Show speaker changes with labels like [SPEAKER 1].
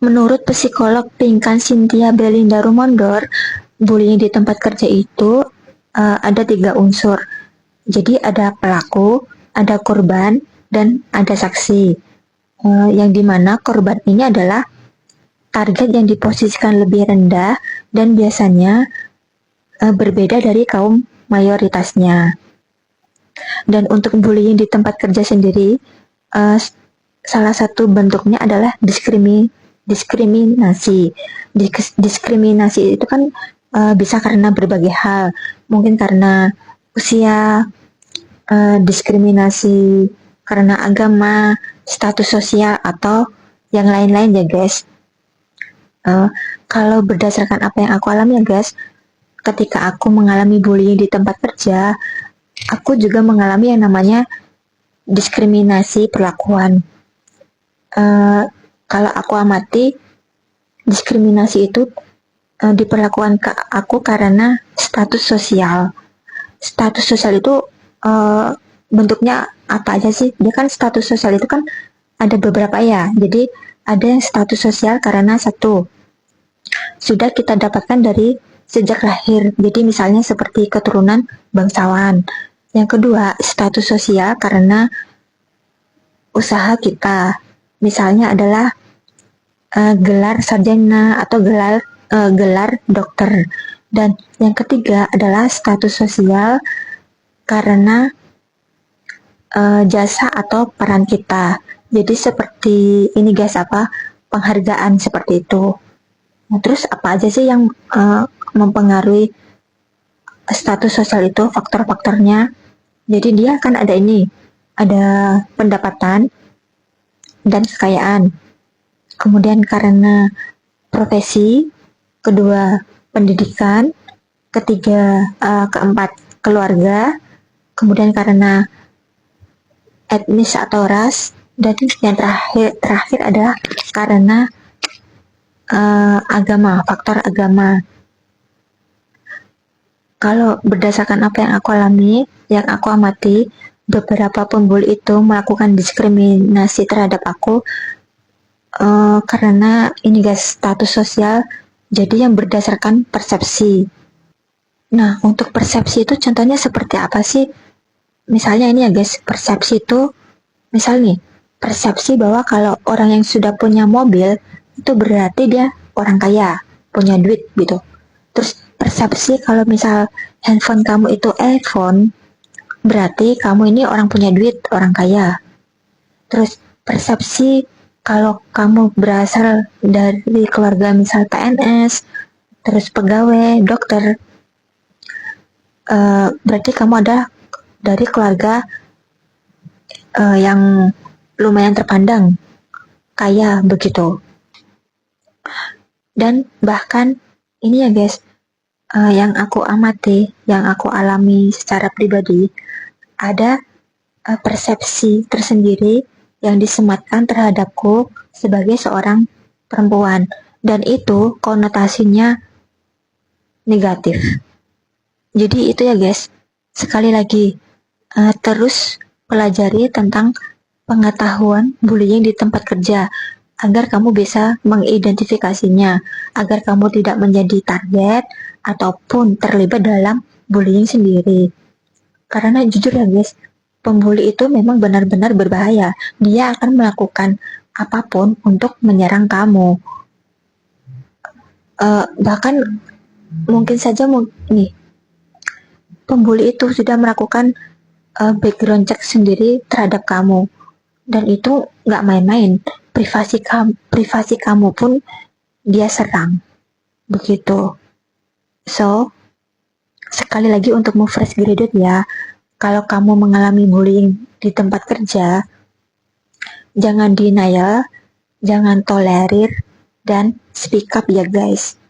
[SPEAKER 1] Menurut psikolog Pinkan Cynthia Belinda Rumondor, bullying di tempat kerja itu ada 3 unsur. Jadi ada pelaku, ada korban, dan ada saksi. Yang dimana korban ini adalah target yang diposisikan lebih rendah dan biasanya berbeda dari kaum mayoritasnya. Dan untuk bullying di tempat kerja sendiri, salah satu bentuknya adalah diskriminasi. Diskriminasi itu kan bisa karena berbagai hal, mungkin karena usia, diskriminasi karena agama, status sosial, atau yang lain-lain ya guys. Kalau berdasarkan apa yang aku alami ya guys, ketika aku mengalami bullying di tempat kerja, aku juga mengalami yang namanya diskriminasi perlakuan. Kalau aku amati, diskriminasi itu diperlakukan ke aku karena status sosial. Status sosial itu bentuknya apa aja sih? Dia kan status sosial itu kan ada beberapa ya. Jadi ada yang status sosial karena satu, sudah kita dapatkan dari sejak lahir. Jadi misalnya seperti keturunan bangsawan. Yang kedua, status sosial karena usaha kita. Misalnya adalah gelar sarjana atau gelar dokter. Dan yang ketiga adalah status sosial karena jasa atau peran kita. Jadi seperti ini guys, penghargaan seperti itu. Nah, terus apa aja sih yang mempengaruhi status sosial itu, faktor-faktornya? Jadi dia kan ada pendapatan dan kekayaan. Kemudian karena profesi, kedua pendidikan, keempat keluarga, kemudian karena etnis atau ras, dan yang terakhir adalah karena agama, faktor agama. Kalau berdasarkan apa yang aku alami, yang aku amati, beberapa pembuli itu melakukan diskriminasi terhadap aku karena ini guys, status sosial, jadi yang berdasarkan persepsi. Nah, untuk persepsi itu contohnya seperti apa sih? Misalnya ini ya guys, persepsi itu, misal nih, persepsi bahwa kalau orang yang sudah punya mobil, itu berarti dia orang kaya, punya duit gitu. Terus persepsi kalau misal handphone kamu itu iPhone, berarti kamu ini orang punya duit, orang kaya. Terus persepsi kalau kamu berasal dari keluarga misal PNS, terus pegawai, dokter, berarti kamu adalah dari keluarga yang lumayan terpandang, kaya begitu. Dan bahkan ini ya guys, yang aku amati, yang aku alami secara pribadi, ada persepsi tersendiri yang disematkan terhadapku sebagai seorang perempuan, dan itu konotasinya negatif. Jadi itu ya guys, sekali lagi, terus pelajari tentang pengetahuan bullying di tempat kerja agar kamu bisa mengidentifikasinya, agar kamu tidak menjadi target ataupun terlibat dalam bullying sendiri. Karena jujur ya guys, pembuli itu memang benar-benar berbahaya. Dia akan melakukan apapun untuk menyerang kamu. Bahkan mungkin saja nih, pembuli itu sudah melakukan background check sendiri terhadap kamu, dan itu nggak main-main. Privasi kamu pun dia serang, begitu. So, sekali lagi untukmu fresh graduate ya, kalau kamu mengalami bullying di tempat kerja, jangan denial, jangan tolerir, dan speak up ya guys.